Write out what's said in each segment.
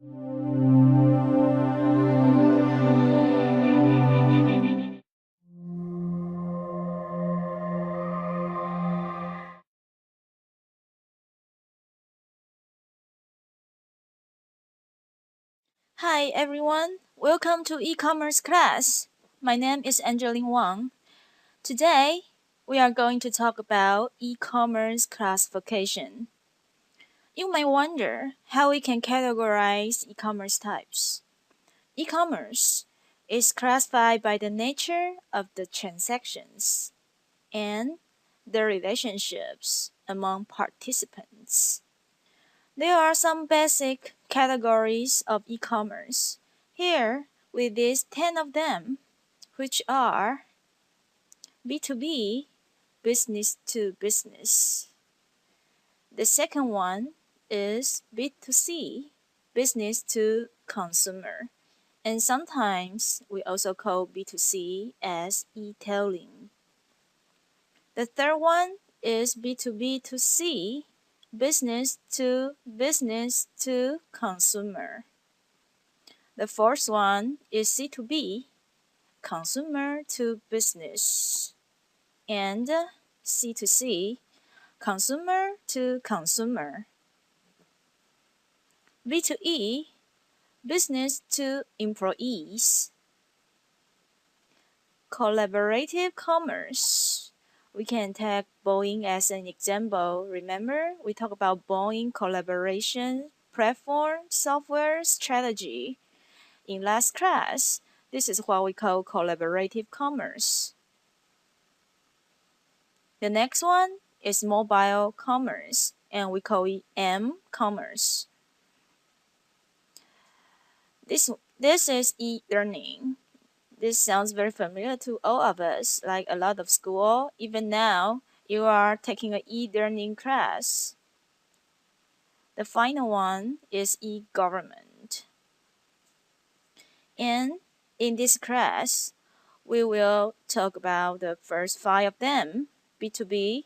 Hi everyone, welcome to e-commerce class. My name is Angeline Wang. Today, we are going to talk about e-commerce classification. You may wonder how we can categorize e-commerce types. E-commerce is classified by the nature of the transactions and the relationships among participants. There are some basic categories of e-commerce. Here, we list 10 of them, which are B2B, business to business. The second one is B2C, business to consumer. And sometimes we also call B2C as e-tailing. The third one is B2B2C, business to consumer. The fourth one is C2B, consumer to business. And C2C, consumer to consumer. B2E, business to employees. Collaborative commerce. We can take Boeing as an example. Remember, we talked about Boeing collaboration, platform, software, strategy. In last class, this is what we call collaborative commerce. The next one is mobile commerce, and we call it m-commerce. This is e-learning. This sounds very familiar to all of us, like a lot of school. Even now, you are taking an e-learning class. The final one is e-government. And in this class, we will talk about the first 5 of them: B2B,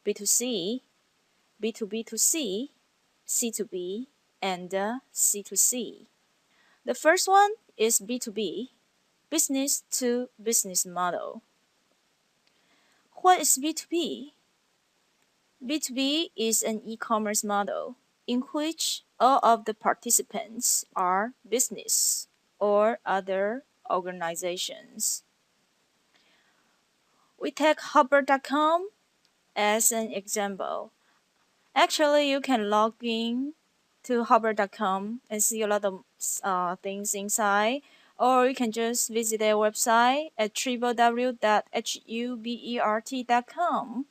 B2C, B2B2C, C2B, and C2C. The first one is B2B, business to business model. What is B2B? B2B is an e-commerce model in which all of the participants are business or other organizations. We take Hopper.com as an example. Actually, you can log in to Hopper.com and see a lot of things inside, or you can just visit their website at www.hubert.com.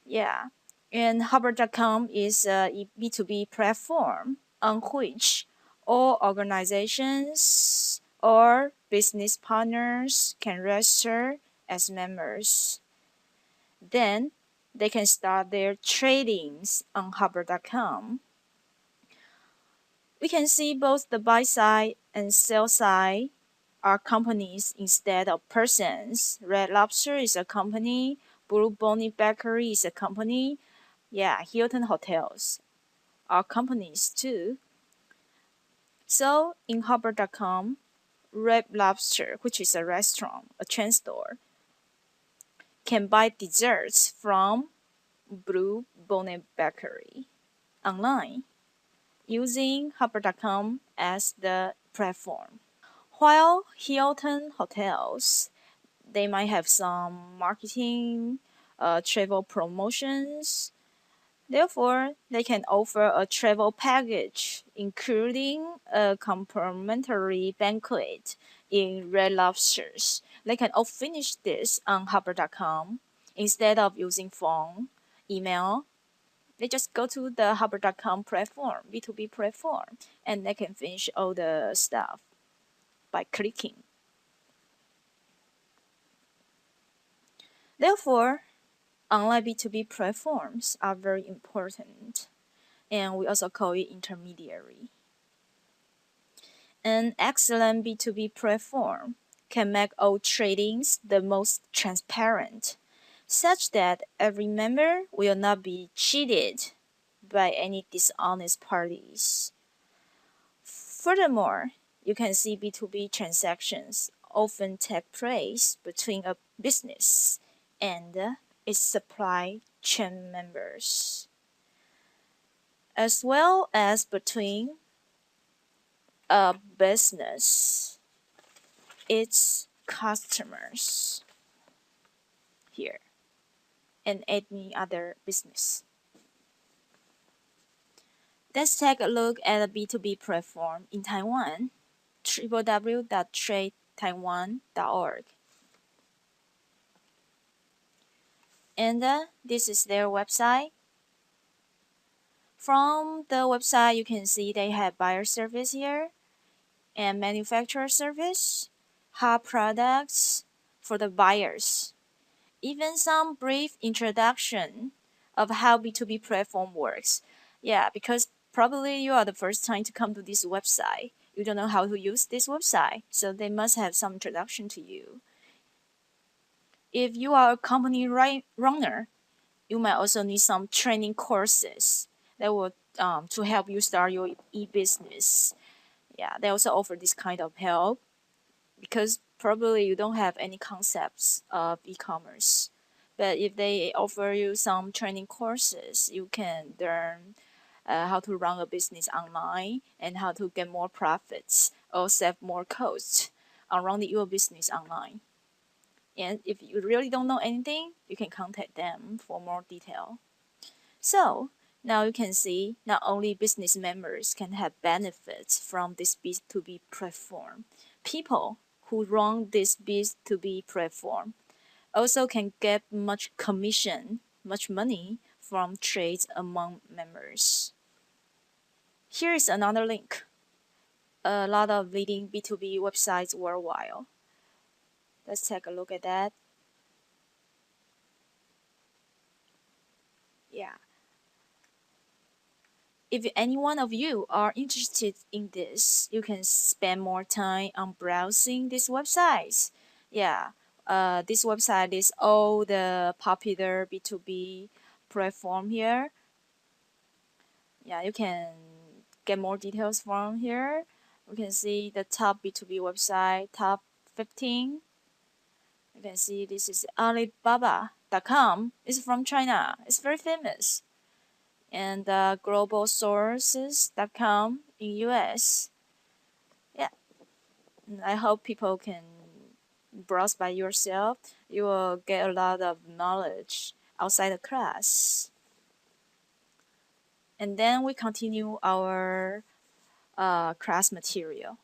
Yeah, and Hopper.com is a B2B platform on which all organizations or business partners can register as members. Then they can start their tradings on Hopper.com. We can see both the buy side and sell side are companies instead of persons. Red Lobster is a company, Blue Bonnet Bakery is a company. Yeah, Hilton Hotels are companies too. So in Hopper.com, Red Lobster, which is a restaurant, a chain store, can buy desserts from Blue Bonnet Bakery online using Hopper.com as the platform. While Hilton Hotels, they might have some marketing, travel promotions. Therefore, they can offer a travel package, including a complimentary banquet in Red Lobsters. They can all finish this on Hopper.com instead of using phone, email. They just go to the Hopper.com platform, B2B platform, and they can finish all the stuff by clicking. Therefore, online B2B platforms are very important, and we also call it intermediary. An excellent B2B platform can make all tradings the most transparent, such that every member will not be cheated by any dishonest parties. Furthermore, you can see B2B transactions often take place between a business and its supply chain members, as well as between a business, its customers here, and any other business. Let's take a look at a B2B platform in Taiwan, www.tradetaiwan.org. And this is their website. From the website, you can see they have buyer service here and manufacturer service, hot products for the buyers, even some brief introduction of how B2B platform works. Yeah, because probably you are the first time to come to this website. You don't know how to use this website, so they must have some introduction to you. If you are a company runner, you might also need some training courses that will to help you start your e-business. Yeah, they also offer this kind of help because probably you don't have any concepts of e-commerce. But if they offer you some training courses, you can learn how to run a business online and how to get more profits or save more costs on running your business online. And if you really don't know anything, you can contact them for more detail. So now you can see not only business members can have benefits from this B2B platform, people who run this B2B platform also can get much commission, much money from trades among members. Here is another link. A lot of leading B2B websites worldwide. Let's take a look at that. Yeah. If any one of you are interested in this, you can spend more time on browsing these websites. Yeah, this website is all the popular B2B platform here. Yeah, you can get more details from here. We can see the top B2B website, top 15. You can see this is Alibaba.com. It's from China. It's very famous. And globalsources.com in US. Yeah, and I hope people can browse by yourself. You will get a lot of knowledge outside the class. And then we continue our class material.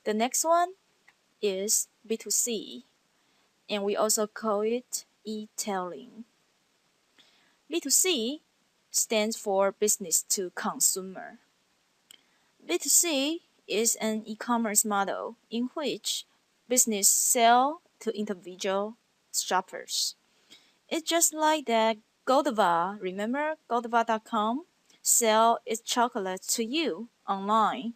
The next one is B2C, and we also call it e-tailing. B2C stands for business to consumer. B2C is an e-commerce model in which business sell to individual shoppers. It's just like that Godiva, remember Godiva.com, sell its chocolate to you online.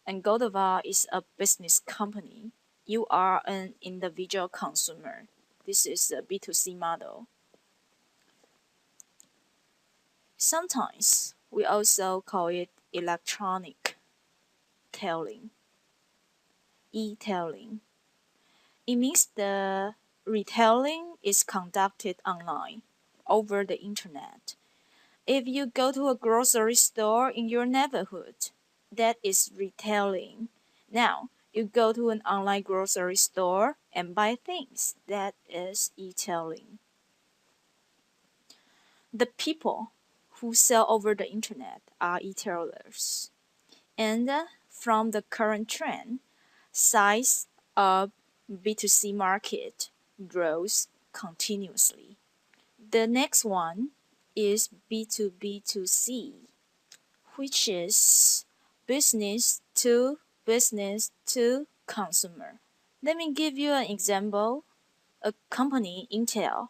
And Godiva is a business company. You are an individual consumer. This is a B2C model. Sometimes we also call it electronic tailing, e-tailing. It means the retailing is conducted online, over the internet. If you go to a grocery store in your neighborhood, that is retailing. Now, you go to an online grocery store and buy things, that is e-tailing. The people who sell over the internet are e-tailers. And from the current trend, size of B2C market grows continuously. The next one is B2B2C, which is business to consumer. Let me give you an example. A company, Intel,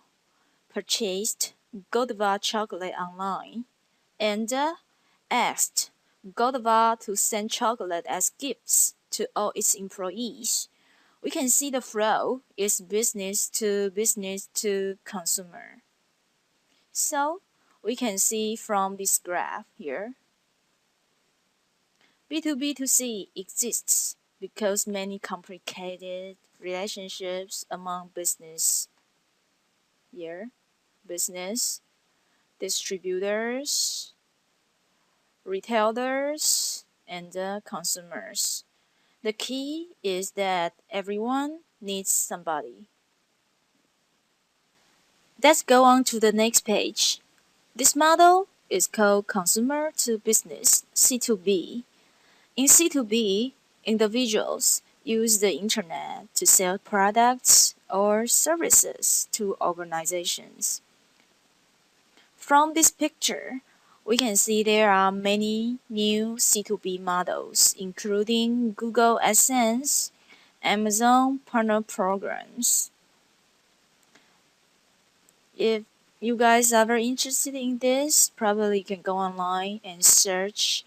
purchased Godiva chocolate online and asked Godiva to send chocolate as gifts to all its employees. We can see the flow is business to consumer. So we can see from this graph here, B2B2C exists because many complicated relationships among business, distributors, retailers, and consumers. The key is that everyone needs somebody. Let's go on to the next page. This model is called consumer to business, C2B. In C2B, individuals use the internet to sell products or services to organizations. From this picture, we can see there are many new C2B models, including Google AdSense, Amazon Partner Programs. If you guys are very interested in this, probably you can go online and search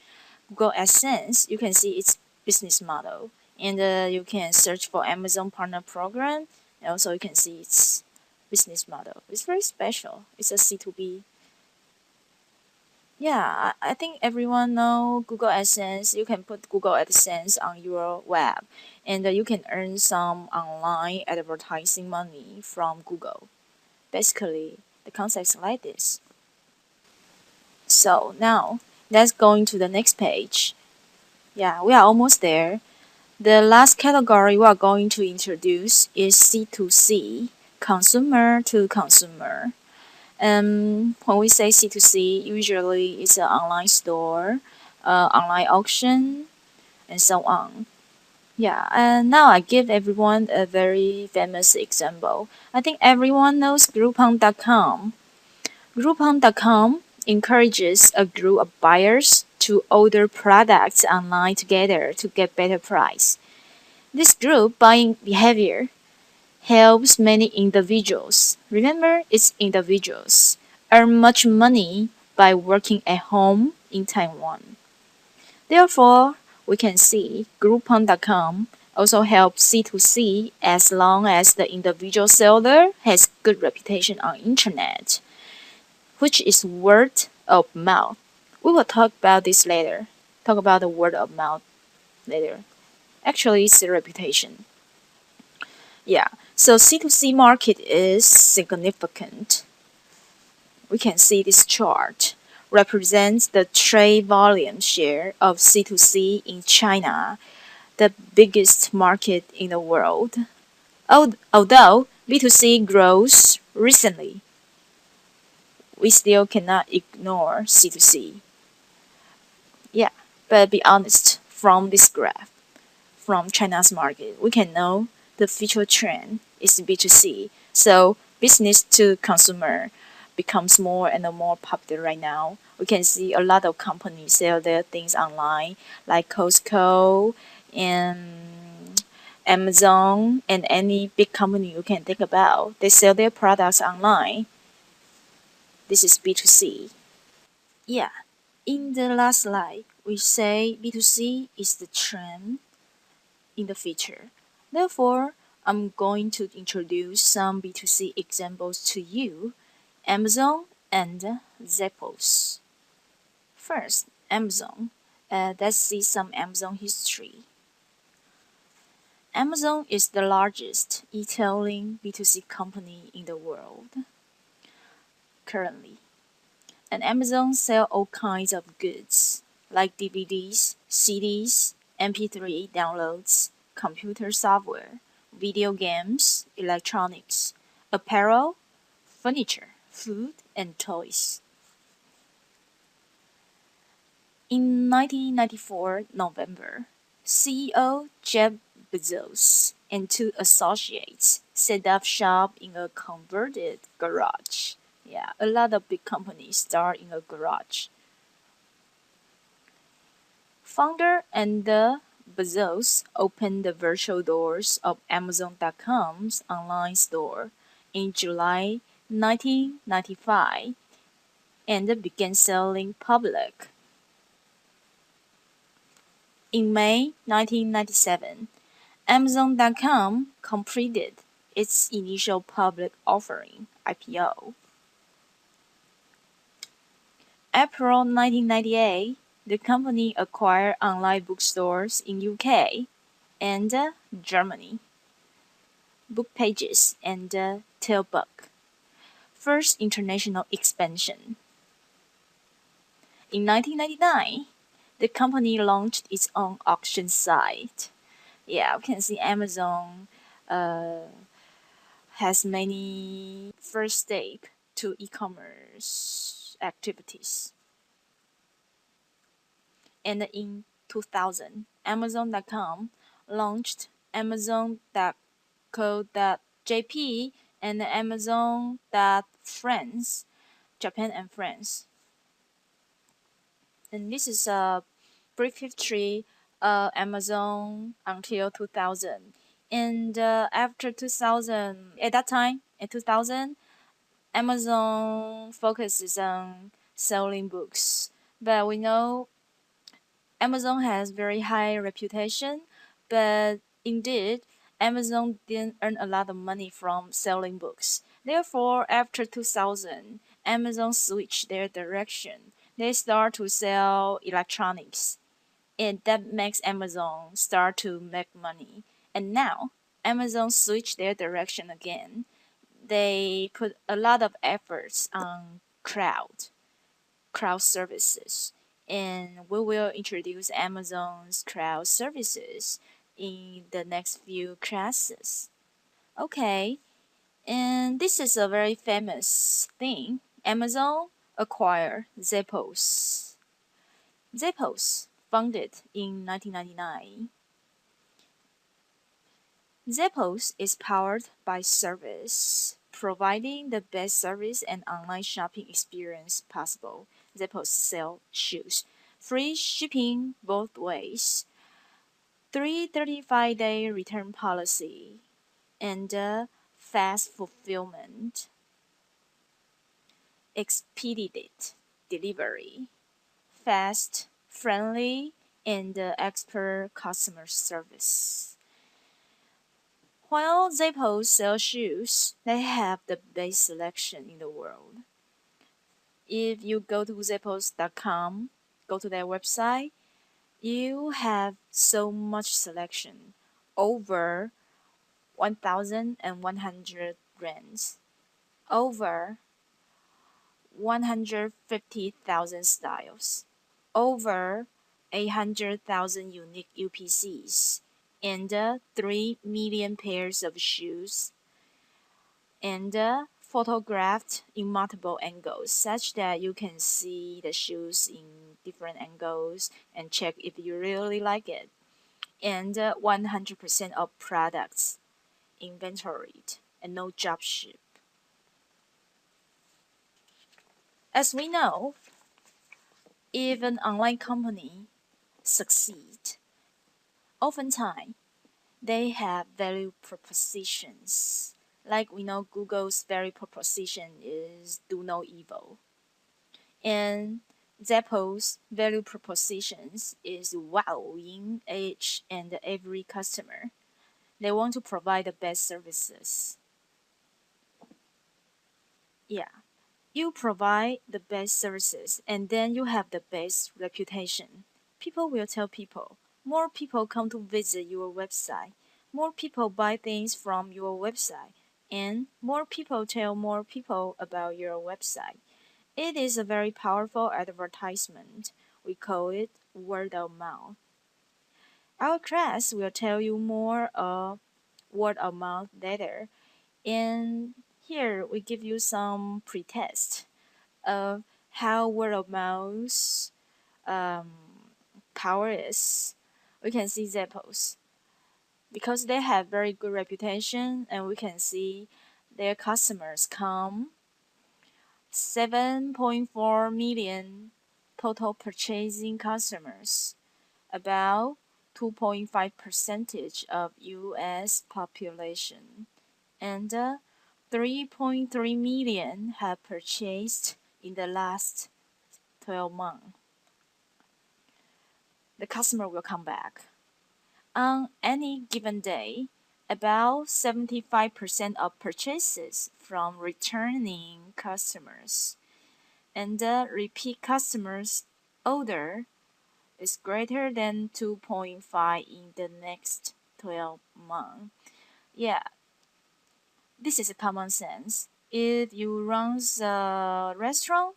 Google AdSense. You can see its business model, and you can search for Amazon Partner Program, and also you can see its business model. It's very special. It's a C2B. Yeah, I think everyone know Google AdSense. You can put Google AdSense on your web, and you can earn some online advertising money from Google. Basically, the concept is like this. So now, let's go into the next page. Yeah, we are almost there. The last category we are going to introduce is C2C, consumer to consumer. When we say C2C, usually it's an online store, online auction, and so on. Yeah, and now I give everyone a very famous example. I think everyone knows Groupon.com. Groupon.com encourages a group of buyers to order products online together to get better price. This group buying behavior helps many individuals, remember it's individuals, earn much money by working at home in Taiwan. Therefore, we can see Groupon.com also helps C2C as long as the individual seller has good reputation on internet, which is word of mouth. We will talk about this later. Talk about the word of mouth later. Actually, it's the reputation. Yeah, so C2C market is significant. We can see this chart represents the trade volume share of C2C in China, the biggest market in the world. Although B2C grows recently, we still cannot ignore C2C. Yeah, but be honest, from this graph, from China's market, we can know the future trend is B2C. So business to consumer becomes more and more popular right now. We can see a lot of companies sell their things online, like Costco and Amazon and any big company you can think about. They sell their products online. This is B2C. Yeah. In the last slide, we say B2C is the trend in the future. Therefore, I'm going to introduce some B2C examples to you, Amazon and Zappos. First, Amazon. Let's see some Amazon history. Amazon is the largest e-tailing B2C company in the world currently. And Amazon sell all kinds of goods like DVDs, CDs, MP3 downloads, computer software, video games, electronics, apparel, furniture, food, and toys. In 1994 November, CEO Jeff Bezos and two associates set up shop in a converted garage. Yeah, a lot of big companies start in a garage. Founder and the Bezos opened the virtual doors of Amazon.com's online store in July 1995 and began selling public. In May 1997, Amazon.com completed its initial public offering (IPO). April 1998, The company acquired online bookstores in UK and Germany, book pages and Tailbook. First international expansion. In 1999, the company launched its own auction site. Yeah, we can see Amazon has many first step to e-commerce activities. And in 2000, Amazon.com launched Amazon.co.jp and Amazon.France, Japan and France. And this is a brief history of Amazon until 2000. And after 2000, at that time, in 2000, Amazon focuses on selling books. But we know Amazon has very high reputation, but indeed, Amazon didn't earn a lot of money from selling books. Therefore, after 2000, Amazon switched their direction. They start to sell electronics, and that makes Amazon start to make money. And now, Amazon switched their direction again. They put a lot of efforts on cloud services, and we will introduce Amazon's cloud services in the next few classes. Okay, and this is a very famous thing. Amazon acquired Zappos. Zappos, founded in 1999. Zappos is powered by service, providing the best service and online shopping experience possible. Zappos sell shoes, free shipping both ways, 335-day return policy, and fast fulfillment, expedited delivery, fast, friendly, and expert customer service. While Zappos sells shoes, they have the best selection in the world. If you go to zappos.com, go to their website, you have so much selection, over 1,100 brands, over 150,000 styles, over 800,000 unique UPCs, and 3 million pairs of shoes, and photographed in multiple angles such that you can see the shoes in different angles and check if you really like it. And 100% of products inventoried and no job ship. As we know, if an online company succeed, oftentimes they have value propositions. Like we know Google's value proposition is do no evil. And Zappos value propositions is wowing each and every customer. They want to provide the best services. Yeah. You provide the best services and then you have the best reputation. People will tell people. More people come to visit your website. More people buy things from your website. And more people tell more people about your website. It is a very powerful advertisement. We call it word of mouth. Our class will tell you more of word of mouth later. And here we give you some pretest of how word of mouth um, power is. We can see Zappos because they have very good reputation, and we can see their customers come 7.4 million total purchasing customers, about 2.5 percentage of U.S. population, and 3.3 million have purchased in the last 12 months. The customer will come back. On any given day, about 75% of purchases from returning customers, and repeat customers order is greater than 2.5 in the next 12 months. Yeah, this is a common sense. If you run a restaurant,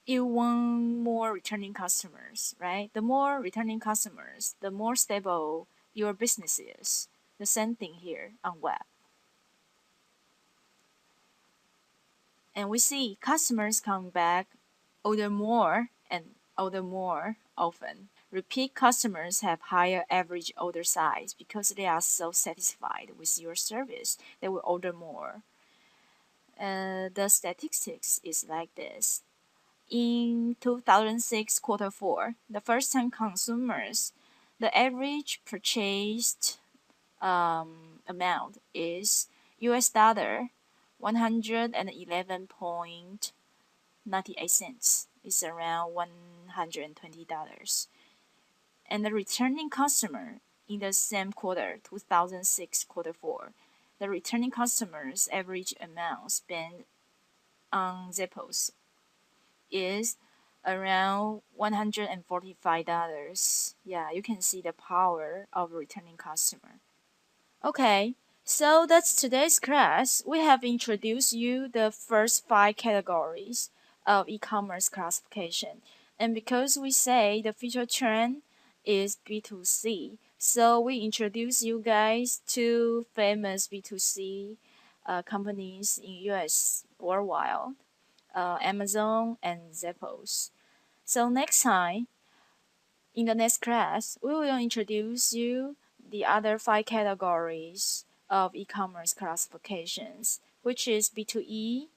you want more returning customers, right? The more returning customers, the more stable your business is. The same thing here on web. And we see customers come back, order more and order more often. Repeat customers have higher average order size because they are so satisfied with your service, they will order more. The statistics is like this. In 2006 quarter 4, the first-time consumers, the average purchased amount is US dollar 111.98 cents. It's around $120. And the returning customer in the same quarter, 2006 quarter 4, the returning customers' average amount spent on Zappos is around $145. Yeah, you can see the power of returning customer. Okay, so that's today's class. We have introduced you the first 5 categories of e-commerce classification. And because we say the future trend is B2C, so we introduce you guys 2 famous B2C companies in US worldwide, Amazon and Zappos. So next time, in the next class, we will introduce you the other 5 categories of e-commerce classifications, which is B2E,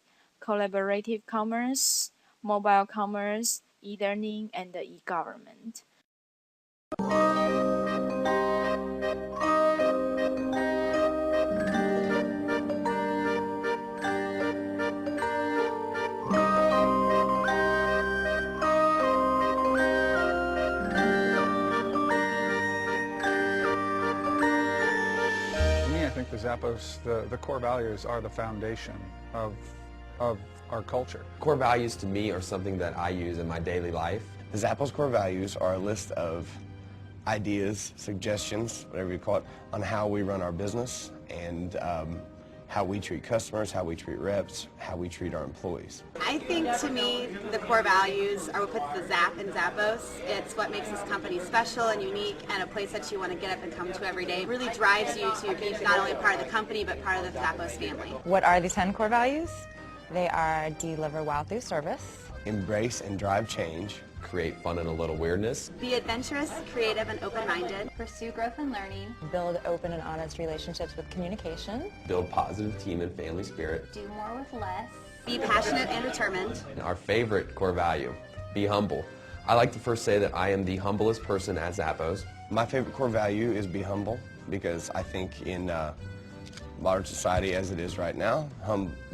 collaborative commerce, mobile commerce, e-learning, and the e-government. The Zappos, the core values are the foundation of our culture. Core values to me are something that I use in my daily life. The Zappos core values are a list of ideas, suggestions, whatever you call it, on how we run our business and how we treat customers, how we treat reps, how we treat our employees. I think to me the core values are what puts the Zap in Zappos. It's what makes this company special and unique and a place that you want to get up and come to every day. It really drives you to be not only a part of the company but part of the Zappos family. What are the 10 core values? They are deliver wow through service, Embrace and drive change, Create fun and a little weirdness, Be adventurous, creative, and open-minded. Pursue growth and learning. build open and honest relationships with communication, Build positive team and family spirit, Do more with less. Be passionate and determined. and our favorite core value, Be humble. I like to first say that I am the humblest person at Zappos. My favorite core value is be humble because I think in modern society as it is right now,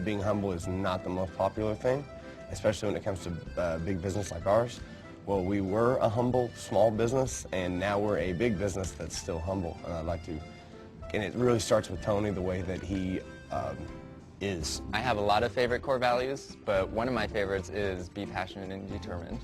being humble is not the most popular thing, especially when it comes to big business like ours. Well, we were a humble small business and now we're a big business that's still humble, and I'd like to, and it really starts with Tony, the way that he is. I have a lot of favorite core values, but one of my favorites is be passionate and determined.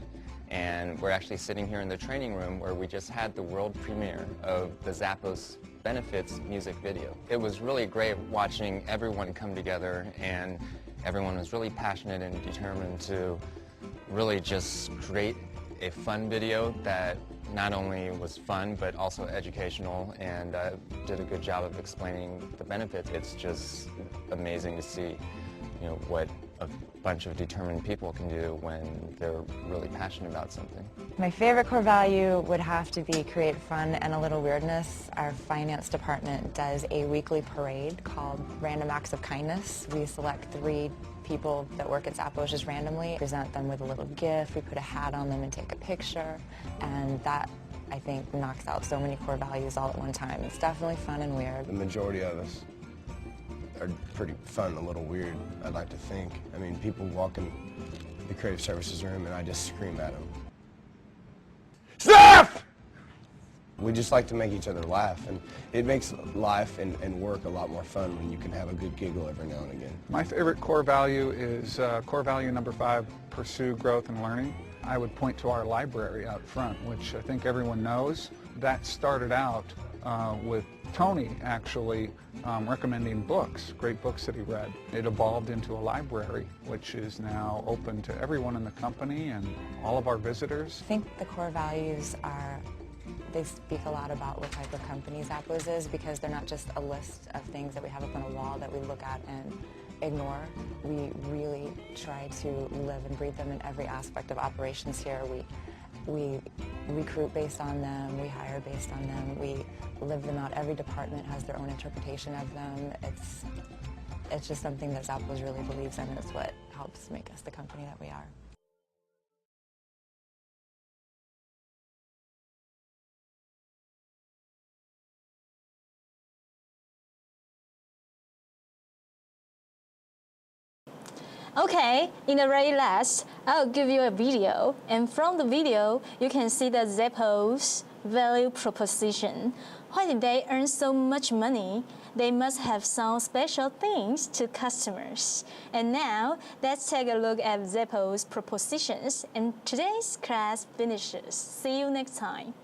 And we're actually sitting here in the training room where we just had the world premiere of the Zappos Benefits music video. It was really great watching everyone come together, and everyone was really passionate and determined to really just create a fun video that not only was fun but also educational, and did a good job of explaining the benefits. It's just amazing to see, what a bunch of determined people can do when they're really passionate about something. My favorite core value would have to be create fun and a little weirdness. Our finance department does a weekly parade called Random Acts of Kindness. We select 3 people that work at Zappos just randomly, present them with a little gift, we put a hat on them and take a picture, and that, I think, knocks out so many core values all at one time. It's definitely fun and weird. The majority of us are pretty fun, a little weird, I'd like to think. I mean, people walk in the creative services room and I just scream at them. Staff! We just like to make each other laugh, and it makes life and work a lot more fun when you can have a good giggle every now and again. My favorite core value is core value number 5, pursue growth and learning. I would point to our library out front, which I think everyone knows. That started out with Tony actually recommending books, great books that he read. It evolved into a library, which is now open to everyone in the company and all of our visitors. I think the core values they speak a lot about what type of company Zappos is, because they're not just a list of things that we have up on a wall that we look at and ignore. We really try to live and breathe them in every aspect of operations here. We recruit based on them, we hire based on them, we live them out. Every department has their own interpretation of them. It's just something that Zappos really believes in. It's what helps make us the company that we are. Okay, in the very last, I'll give you a video, and from the video, you can see the Zappos value proposition. Why did they earn so much money? They must have some special things to customers. And now, let's take a look at Zappos propositions, and today's class finishes. See you next time.